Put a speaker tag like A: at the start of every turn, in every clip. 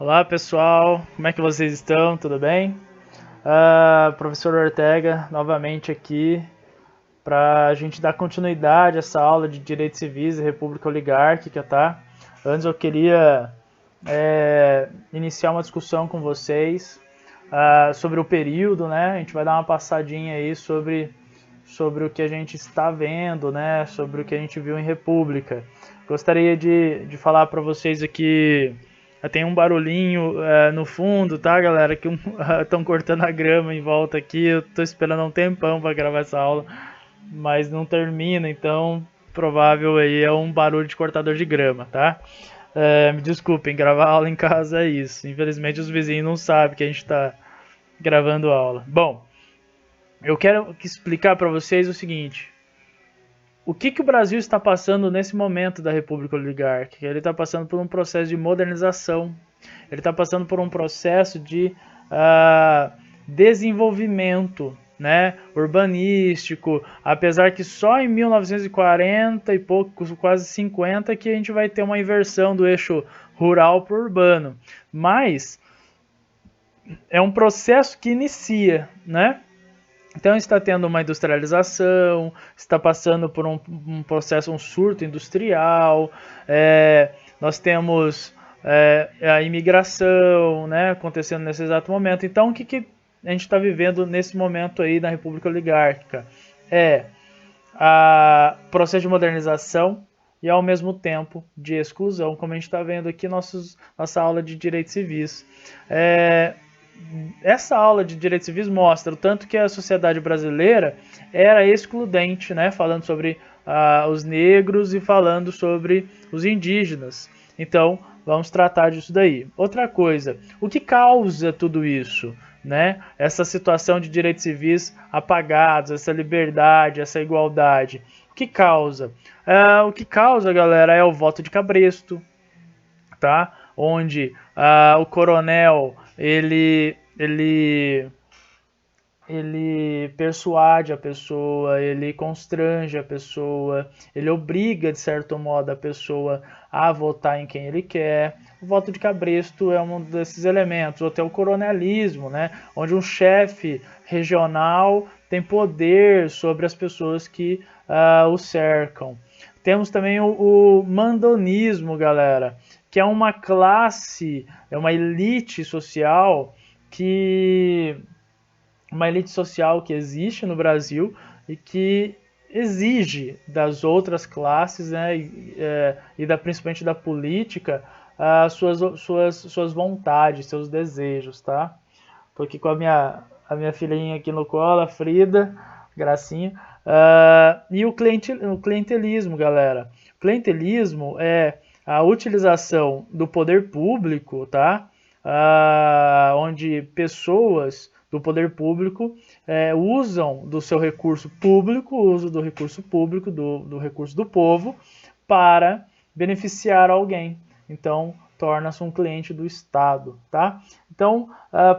A: Olá pessoal, como é que vocês estão? Tudo bem? Professor Ortega, novamente aqui para a gente dar continuidade a essa aula de Direitos Civis e República Oligárquica, tá? Antes eu queria iniciar uma discussão com vocês sobre o período, né? A gente vai dar uma passadinha aí sobre o que a gente está vendo, né? Sobre o que a gente viu em República. Gostaria de falar para vocês aqui. Tem um barulhinho no fundo, tá, galera? Que estão cortando a grama em volta aqui. Eu tô esperando um tempão para gravar essa aula, mas não termina, então provável aí é um barulho de cortador de grama, tá? Me desculpem, gravar aula em casa é isso. Infelizmente os vizinhos não sabem que a gente está gravando aula. Bom, eu quero explicar para vocês o seguinte: o que o Brasil está passando nesse momento da República Oligárquica? Ele está passando por um processo de modernização, ele está passando por um processo de desenvolvimento, né, urbanístico, apesar que só em 1940 e pouco, quase 50, que a gente vai ter uma inversão do eixo rural para o urbano. Mas é um processo que inicia, né? Então está tendo uma industrialização, está passando por um processo, um surto industrial, nós temos a imigração, né, acontecendo nesse exato momento. Então o que a gente está vivendo nesse momento aí na República Oligárquica? É a processo de modernização e ao mesmo tempo de exclusão, como a gente está vendo aqui nossa aula de direitos civis. Essa aula de direitos civis mostra o tanto que a sociedade brasileira era excludente, né? Falando sobre os negros e falando sobre os indígenas. Então, vamos tratar disso daí. Outra coisa, o que causa tudo isso? Né? Essa situação de direitos civis apagados, essa liberdade, essa igualdade. O que causa? O que causa, galera, é o voto de cabresto, tá? Onde o coronel ele persuade a pessoa, ele constrange a pessoa, ele obriga, de certo modo, a pessoa a votar em quem ele quer. O voto de cabresto é um desses elementos. Ou até o coronelismo, né? Onde um chefe regional tem poder sobre as pessoas que o cercam. Temos também o mandonismo, galera, que é uma classe, é uma elite social que existe no Brasil e que exige das outras classes, né, principalmente da política, as suas vontades, seus desejos, tá? Tô aqui com a minha filhinha aqui no colo, a Frida, gracinha. E o clientelismo, galera. O clientelismo é a utilização do poder público, tá? Onde pessoas do poder público usam do seu recurso público, usam do recurso público, do recurso do povo, para beneficiar alguém. Então, torna-se um cliente do Estado, tá? Então,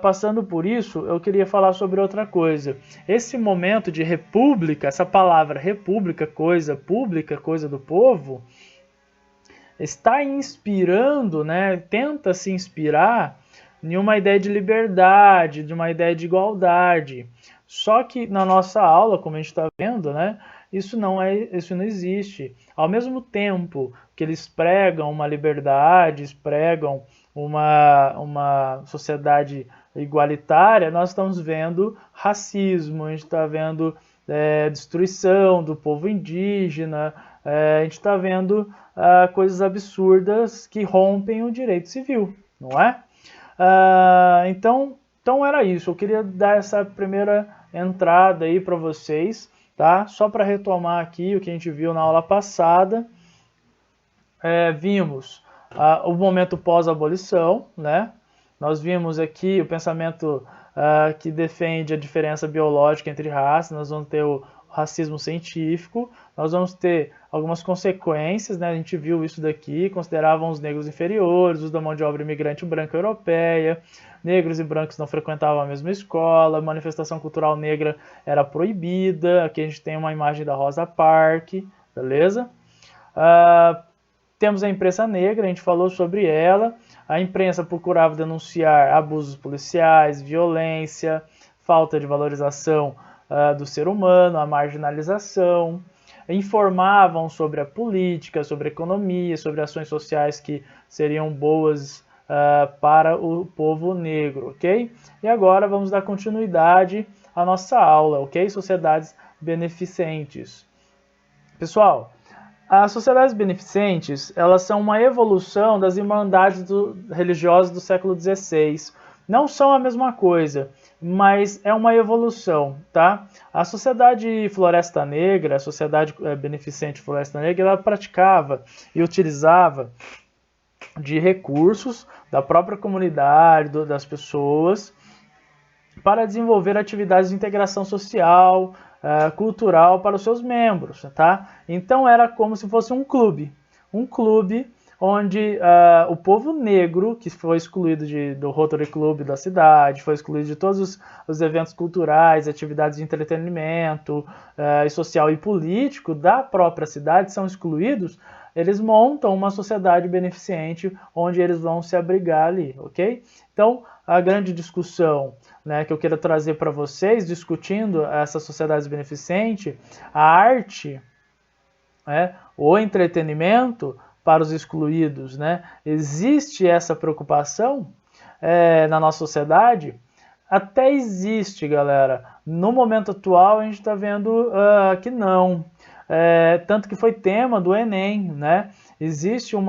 A: passando por isso, eu queria falar sobre outra coisa. Esse momento de república, essa palavra república, coisa pública, coisa do povo, está inspirando, né? Tenta se inspirar em uma ideia de liberdade, de uma ideia de igualdade. Só que na nossa aula, como a gente está vendo, né? Isso não existe. Ao mesmo tempo que eles pregam uma liberdade, pregam uma sociedade igualitária, nós estamos vendo racismo, a gente está vendo destruição do povo indígena, a gente está vendo coisas absurdas que rompem o direito civil, não é? Então era isso. Eu queria dar essa primeira entrada aí para vocês, tá? Só para retomar aqui o que a gente viu na aula passada. Vimos o momento pós-abolição, né? Nós vimos aqui o pensamento que defende a diferença biológica entre raças, nós vamos ter o racismo científico, nós vamos ter algumas consequências, né? A gente viu isso daqui, consideravam os negros inferiores, os da mão de obra imigrante branca europeia, negros e brancos não frequentavam a mesma escola, manifestação cultural negra era proibida, aqui a gente tem uma imagem da Rosa Parks, beleza? Temos a imprensa negra, a gente falou sobre ela. A imprensa procurava denunciar abusos policiais, violência, falta de valorização do ser humano, a marginalização. Informavam sobre a política, sobre a economia, sobre ações sociais que seriam boas para o povo negro, ok? E agora vamos dar continuidade à nossa aula, ok? Sociedades beneficentes. Pessoal, as sociedades beneficentes, elas são uma evolução das irmandades religiosas do século XVI. Não são a mesma coisa, mas é uma evolução, tá? A Sociedade Floresta Negra, a Sociedade Beneficente Floresta Negra, ela praticava e utilizava de recursos da própria comunidade, das pessoas, para desenvolver atividades de integração social, cultural para os seus membros, tá? Então era como se fosse um clube onde o povo negro, que foi excluído do Rotary Club da cidade, foi excluído de todos os eventos culturais, atividades de entretenimento, social e político da própria cidade, são excluídos, eles montam uma sociedade beneficente onde eles vão se abrigar ali, ok? Então, a grande discussão, né, que eu quero trazer para vocês, discutindo essa sociedade beneficente, a arte, o entretenimento para os excluídos, né? Existe essa preocupação na nossa sociedade? Até existe, galera. No momento atual, a gente está vendo que não. Tanto que foi tema do Enem, né? Existe um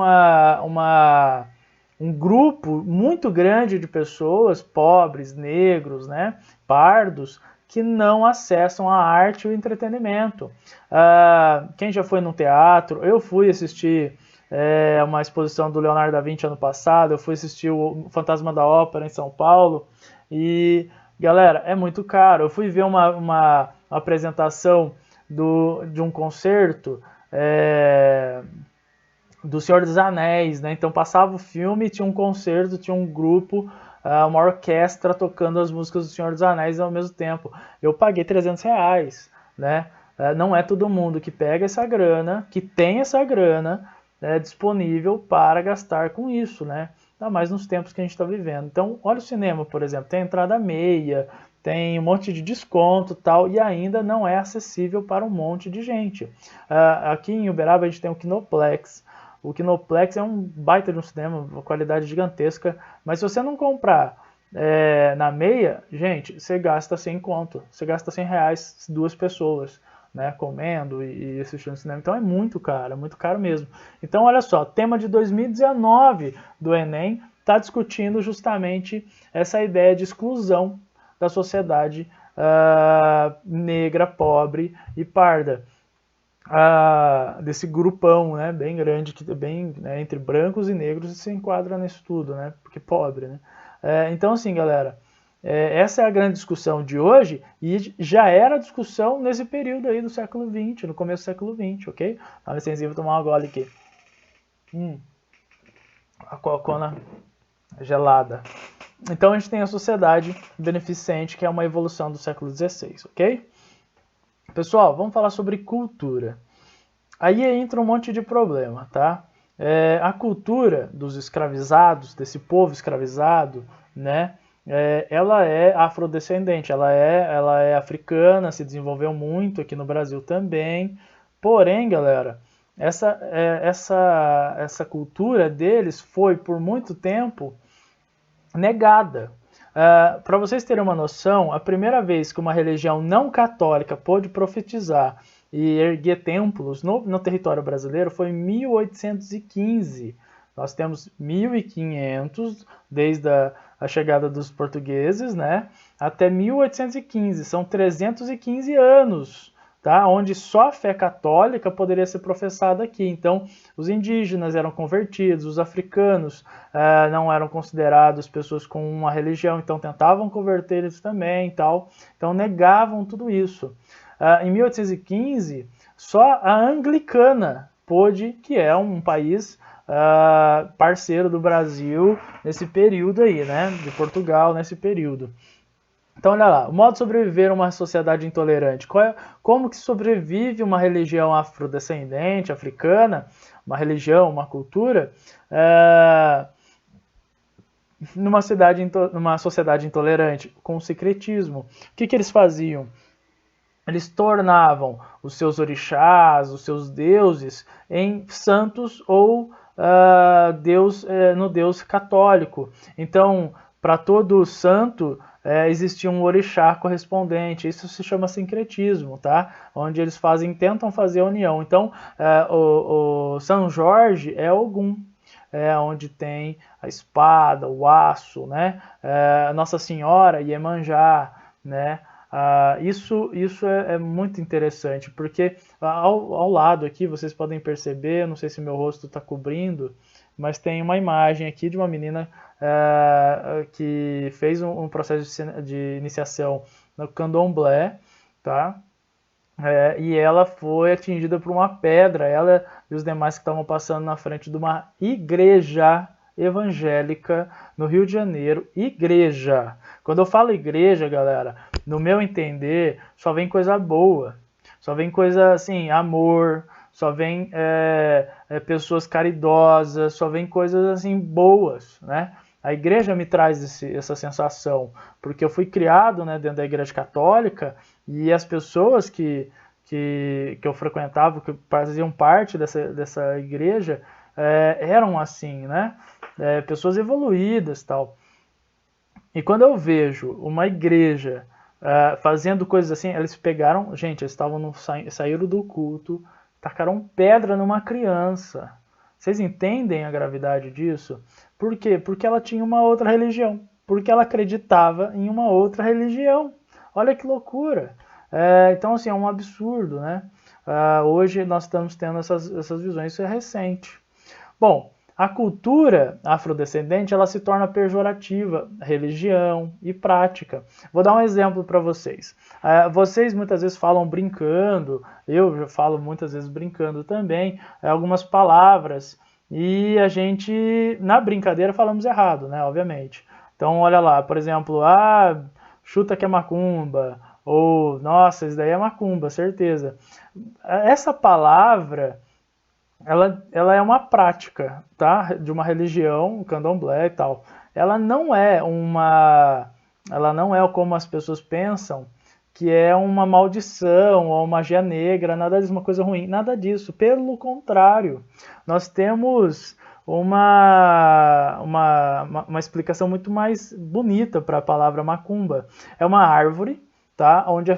A: grupo muito grande de pessoas, pobres, negros, né? Pardos, que não acessam a arte e o entretenimento. Quem já foi no teatro? Eu fui assistir uma exposição do Leonardo da Vinci ano passado, eu fui assistir o Fantasma da Ópera em São Paulo, e, galera, é muito caro. Eu fui ver uma apresentação de um concerto do Senhor dos Anéis, né? Então passava o filme, tinha um concerto, tinha um grupo, uma orquestra tocando as músicas do Senhor dos Anéis ao mesmo tempo. Eu paguei R$300, né? Não é todo mundo que pega essa grana, que tem essa grana disponível para gastar com isso, né? Ainda mais nos tempos que a gente está vivendo. Então, olha o cinema, por exemplo, tem entrada meia, tem um monte de desconto e tal, e ainda não é acessível para um monte de gente. Aqui em Uberaba a gente tem o Kinoplex. O Kinoplex é um baita de um cinema, uma qualidade gigantesca, mas se você não comprar na meia, gente, você gasta 100 conto, você gasta R$100 duas pessoas, né, comendo e assistindo cinema. Então é muito caro mesmo. Então olha só, tema de 2019 do Enem está discutindo justamente essa ideia de exclusão da sociedade negra, pobre e parda. Desse grupão, né, bem grande, que bem, né, entre brancos e negros se enquadra nisso tudo, né, porque pobre, né. Então assim, galera, essa é a grande discussão de hoje, e já era discussão nesse período aí do século XX, no começo do século XX, ok? Dá licença, vou tomar uma gole aqui. A Coca-Cola gelada. Então a gente tem a sociedade beneficente, que é uma evolução do século XVI, ok? Pessoal, vamos falar sobre cultura. Aí entra um monte de problema, tá? A cultura dos escravizados, desse povo escravizado, né? Ela é afrodescendente, ela é africana, se desenvolveu muito aqui no Brasil também. Porém, galera, essa cultura deles foi por muito tempo negada. Para vocês terem uma noção, a primeira vez que uma religião não católica pôde profetizar e erguer templos no território brasileiro foi em 1815. Nós temos 1500, desde a chegada dos portugueses, né, até 1815. São 315 anos, tá, onde só a fé católica poderia ser professada aqui. Então, os indígenas eram convertidos, os africanos não eram considerados pessoas com uma religião, então tentavam converter eles também e tal. Então, negavam tudo isso. Em 1815, só a anglicana pôde, que é um país parceiro do Brasil nesse período aí, né, de Portugal nesse período. Então, olha lá, o modo de sobreviver a uma sociedade intolerante. Como que sobrevive uma religião afrodescendente, africana, uma religião, uma cultura, numa sociedade intolerante, com o secretismo. O que eles faziam? Eles tornavam os seus orixás, os seus deuses, em santos ou no Deus católico. Então, para todo santo, existia um orixá correspondente. Isso se chama sincretismo, tá? Onde eles tentam fazer a união. Então, o São Jorge é Ogum, onde tem a espada, o aço, né? Nossa Senhora, Iemanjá, né? Isso é muito interessante, porque ao lado aqui, vocês podem perceber, não sei se meu rosto está cobrindo, mas tem uma imagem aqui de uma menina que fez um processo de iniciação no candomblé, tá? E ela foi atingida por uma pedra, ela e os demais que estavam passando na frente de uma igreja evangélica no Rio de Janeiro. Igreja. Quando eu falo igreja, galera, no meu entender, só vem coisa boa. Só vem coisa assim, amor, só vem pessoas caridosas, só vem coisas assim boas, né? A igreja me traz essa sensação, porque eu fui criado, né, dentro da igreja católica, e as pessoas que eu frequentava, que faziam parte dessa igreja, eram assim, né? Pessoas evoluídas, tal. E quando eu vejo uma igreja fazendo coisas assim, eles pegaram, gente, eles saíram do culto, tacaram pedra numa criança. Vocês entendem a gravidade disso? Por quê? Porque ela tinha uma outra religião. Porque ela acreditava em uma outra religião. Olha que loucura. Então, assim, é um absurdo, né? Hoje nós estamos tendo essas visões, isso é recente. Bom, a cultura afrodescendente, ela se torna pejorativa, religião e prática. Vou dar um exemplo para vocês. Vocês muitas vezes falam brincando, eu já falo muitas vezes brincando também, algumas palavras, e a gente, na brincadeira, falamos errado, né, obviamente. Então, olha lá, por exemplo, chuta que é macumba, ou, nossa, isso daí é macumba, certeza. Essa palavra, ela é uma prática, tá? De uma religião, candomblé e tal. Ela não é como as pessoas pensam, que é uma maldição ou magia negra, nada disso, uma coisa ruim, nada disso. Pelo contrário, nós temos uma explicação muito mais bonita para a palavra macumba. É uma árvore, tá? Onde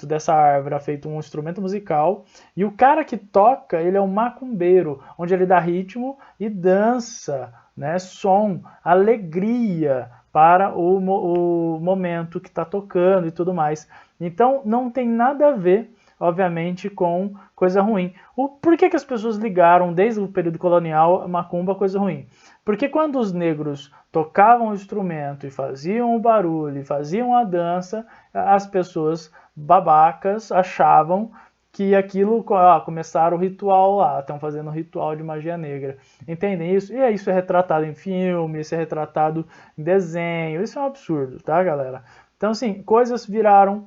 A: dessa árvore é feito um instrumento musical, e o cara que toca, ele é um macumbeiro, onde ele dá ritmo e dança, né? Som, alegria para o momento que está tocando e tudo mais. Então não tem nada a ver, obviamente, com coisa ruim. Por que as pessoas ligaram desde o período colonial a macumba a coisa ruim? Porque quando os negros tocavam o instrumento e faziam o barulho, e faziam a dança, as pessoas babacas achavam que aquilo, começaram o ritual lá, estão fazendo um ritual de magia negra. Entendem isso? E isso é retratado em filme, isso é retratado em desenho, isso é um absurdo, tá, galera? Então, assim, coisas viraram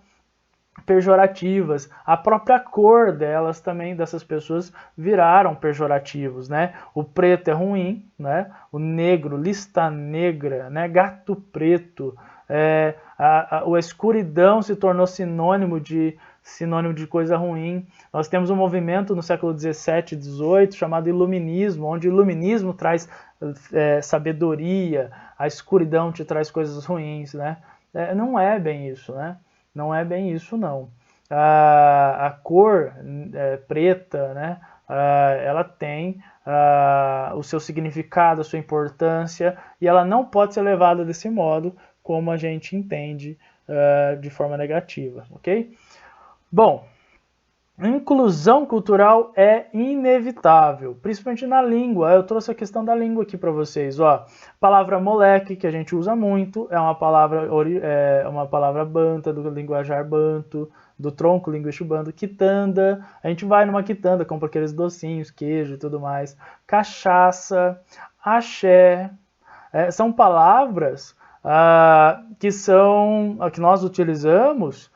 A: pejorativas, a própria cor delas também, dessas pessoas, viraram pejorativos, né? O preto é ruim, né? O negro, lista negra, né? Gato preto, a escuridão se tornou sinônimo de coisa ruim. Nós temos um movimento no século XVII e XVIII chamado Iluminismo, onde o Iluminismo traz sabedoria, a escuridão te traz coisas ruins, né? Não é bem isso, né? Não é bem isso, não. A cor preta, né? Ela tem o seu significado, a sua importância, e ela não pode ser levada desse modo como a gente entende de forma negativa, ok? Bom, inclusão cultural é inevitável, principalmente na língua. Eu trouxe a questão da língua aqui para vocês. Ó, palavra moleque, que a gente usa muito, é uma palavra banta, do linguajar banto, do tronco linguístico banto. Quitanda, a gente vai numa quitanda, compra aqueles docinhos, queijo e tudo mais. Cachaça, axé, são palavras que nós utilizamos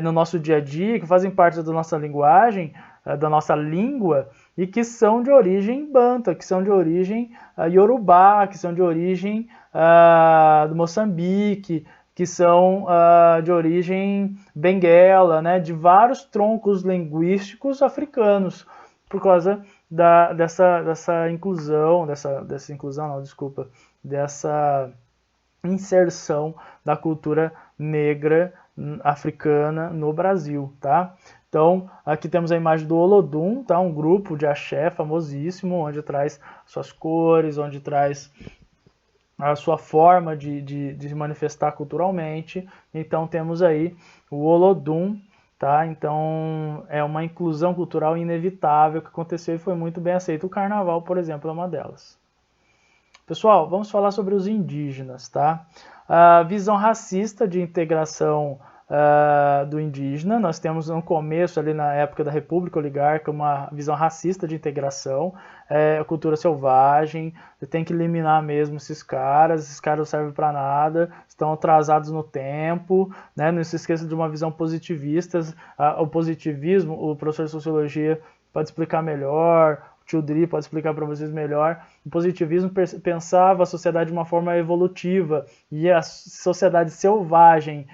A: no nosso dia a dia, que fazem parte da nossa linguagem, da nossa língua, e que são de origem Banta, que são de origem Yorubá, que são de origem do Moçambique, que são de origem benguela, né, de vários troncos linguísticos africanos, por causa dessa inclusão, dessa inclusão não, desculpa, dessa inserção da cultura negra africana no Brasil, tá? Então, aqui temos a imagem do Olodum, tá? Um grupo de axé famosíssimo, onde traz suas cores, onde traz a sua forma de se manifestar culturalmente. Então, temos aí o Olodum, tá? Então, é uma inclusão cultural inevitável que aconteceu e foi muito bem aceito. O Carnaval, por exemplo, é uma delas. Pessoal, vamos falar sobre os indígenas, tá? A visão racista de integração do indígena. Nós temos no começo, ali na época da República Oligárquica, uma visão racista de integração, a cultura selvagem, tem que eliminar mesmo esses caras não servem para nada, estão atrasados no tempo, né? Não se esqueça de uma visão positivista, o positivismo, o professor de sociologia pode explicar melhor, o tio Dri pode explicar para vocês melhor. O positivismo pensava a sociedade de uma forma evolutiva e a sociedade selvagem,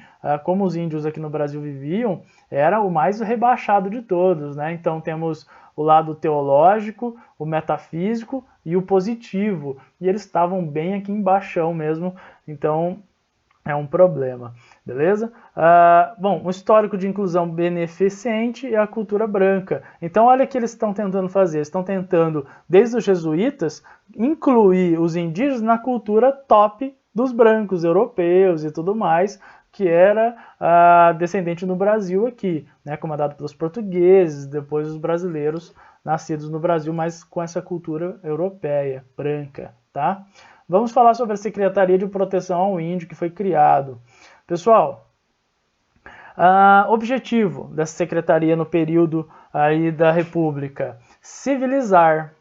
A: como os índios aqui no Brasil viviam, era o mais rebaixado de todos, né? Então temos o lado teológico, o metafísico e o positivo, e eles estavam bem aqui embaixo mesmo, então é um problema, beleza? Bom, o histórico de inclusão beneficente é a cultura branca. Então, olha o que eles estão tentando fazer. Eles estão tentando, desde os jesuítas, incluir os indígenas na cultura top dos brancos, europeus e tudo mais, que era descendente no Brasil aqui, né, comandado pelos portugueses, depois os brasileiros nascidos no Brasil, mas com essa cultura europeia, branca, tá? Vamos falar sobre a Secretaria de Proteção ao Índio que foi criado. Pessoal, objetivo dessa secretaria no período aí da República: civilizar,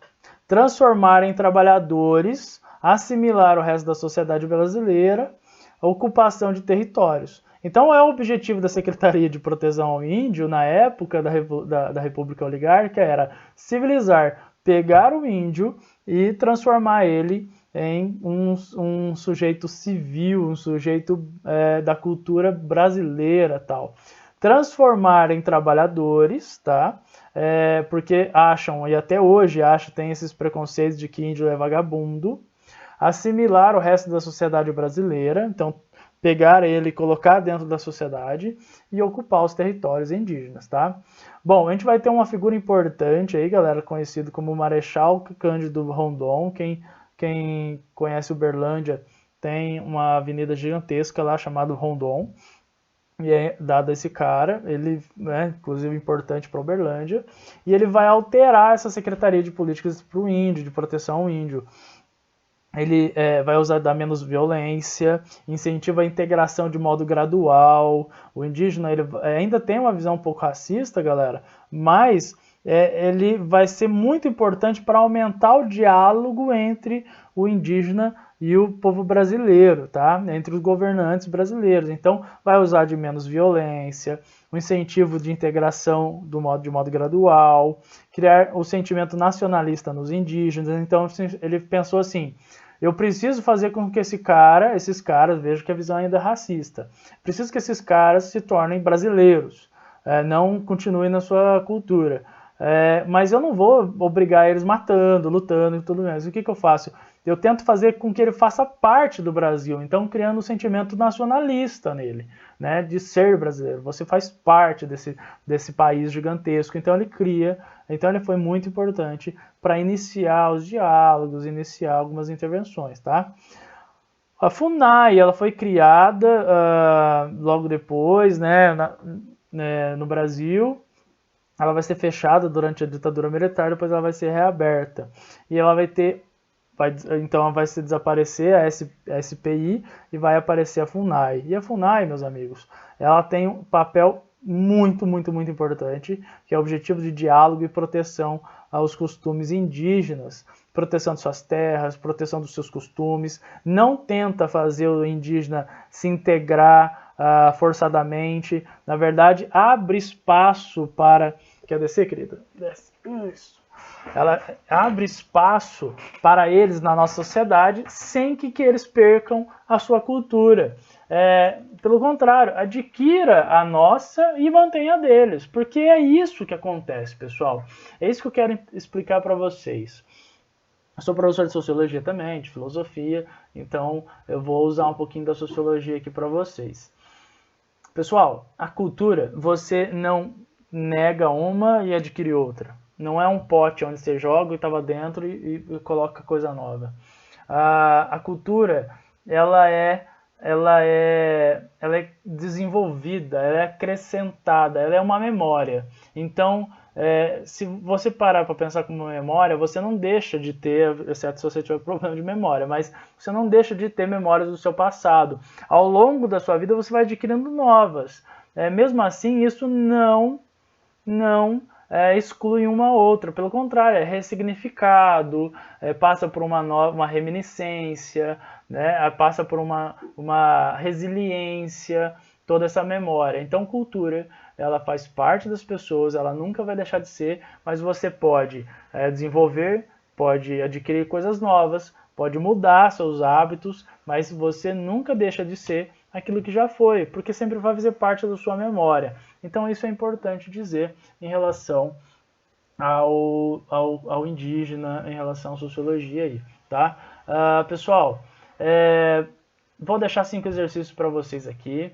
A: transformar em trabalhadores, assimilar o resto da sociedade brasileira, ocupação de territórios. Então é o objetivo da Secretaria de Proteção ao Índio na época da República Oligárquica era civilizar, pegar o índio e transformar ele em um sujeito civil, um sujeito da cultura brasileira, tal. Transformar em trabalhadores, tá? Porque acham, e até hoje acham, tem esses preconceitos de que índio é vagabundo. Assimilar o resto da sociedade brasileira, então pegar ele e colocar dentro da sociedade e ocupar os territórios indígenas, tá? Bom, a gente vai ter uma figura importante aí, galera, conhecido como Marechal Cândido Rondon. Quem conhece Uberlândia tem uma avenida gigantesca lá chamada Rondon, e é dado a esse cara, ele é inclusive importante para Uberlândia, e ele vai alterar essa Secretaria de Políticas para o Índio, de proteção ao índio. Ele vai dar menos violência, incentiva a integração de modo gradual. O indígena ele ainda tem uma visão um pouco racista, galera, mas ele vai ser muito importante para aumentar o diálogo entre o indígena e o povo brasileiro, tá? Entre os governantes brasileiros. Então, vai usar de menos violência, o incentivo de integração de modo gradual, criar o sentimento nacionalista nos indígenas. Então, ele pensou assim: eu preciso fazer com que esses caras, vejam que a visão ainda é racista, preciso que esses caras se tornem brasileiros, não continuem na sua cultura. Mas eu não vou obrigar eles matando, lutando e tudo mais. O que eu faço? Eu tento fazer com que ele faça parte do Brasil, então criando um sentimento nacionalista nele, né, de ser brasileiro. Você faz parte desse país gigantesco. Então ele foi muito importante para iniciar os diálogos, iniciar algumas intervenções, tá? A FUNAI, ela foi criada logo depois, né, no Brasil. Ela vai ser fechada durante a ditadura militar, depois ela vai ser reaberta. E ela então vai se desaparecer a SPI e vai aparecer a FUNAI. E a FUNAI, meus amigos, ela tem um papel muito, muito, muito importante, que é o objetivo de diálogo e proteção aos costumes indígenas, proteção de suas terras, proteção dos seus costumes, não tenta fazer o indígena se integrar forçadamente, na verdade, abre espaço para... Quer descer, querida? Desce. Isso. ela abre espaço para eles na nossa sociedade sem que eles percam a sua cultura. Pelo contrário, adquira a nossa e mantenha a deles, porque é isso que acontece, pessoal. É isso que eu quero explicar para vocês. Eu sou professor de sociologia também, de filosofia, então eu vou usar um pouquinho da sociologia aqui para vocês. Pessoal, a cultura, você não nega uma e adquire outra. Não é um pote onde você joga e estava dentro e coloca coisa nova. A cultura, ela é desenvolvida, ela é acrescentada, ela é uma memória. Então, se você parar para pensar como uma memória, você não deixa de ter, exceto se você tiver problema de memória, mas você não deixa de ter memórias do seu passado. Ao longo da sua vida, você vai adquirindo novas. Mesmo assim, isso não exclui uma outra, pelo contrário, é ressignificado, passa por uma reminiscência, né? Passa por uma resiliência, toda essa memória. Então, cultura, ela faz parte das pessoas, ela nunca vai deixar de ser, mas você pode desenvolver, pode adquirir coisas novas, pode mudar seus hábitos, mas você nunca deixa de ser aquilo que já foi, porque sempre vai fazer parte da sua memória. Então isso é importante dizer em relação ao indígena, em relação à sociologia aí, tá? Pessoal, vou deixar 5 exercícios para vocês aqui.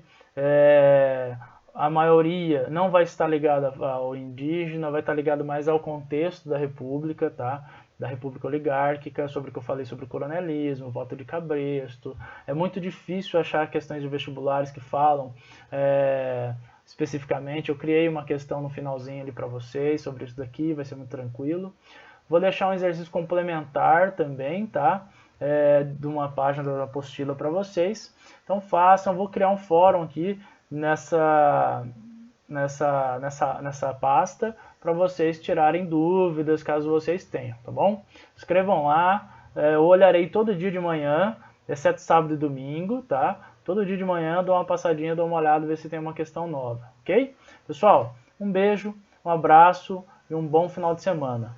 A: A maioria não vai estar ligada ao indígena, vai estar ligado mais ao contexto da república, tá? Da república oligárquica, sobre o que eu falei sobre o coronelismo, voto de cabresto. É muito difícil achar questões de vestibulares que falam especificamente. Eu criei uma questão no finalzinho ali para vocês sobre isso daqui, vai ser muito tranquilo. Vou deixar um exercício complementar também, tá? De uma página da apostila para vocês. Então façam, vou criar um fórum aqui nessa pasta para vocês tirarem dúvidas caso vocês tenham, tá bom? Escrevam lá, eu olharei todo dia de manhã, exceto sábado e domingo, tá? Todo dia de manhã dou uma passadinha, dou uma olhada, ver se tem uma questão nova, ok? Pessoal, um beijo, um abraço e um bom final de semana.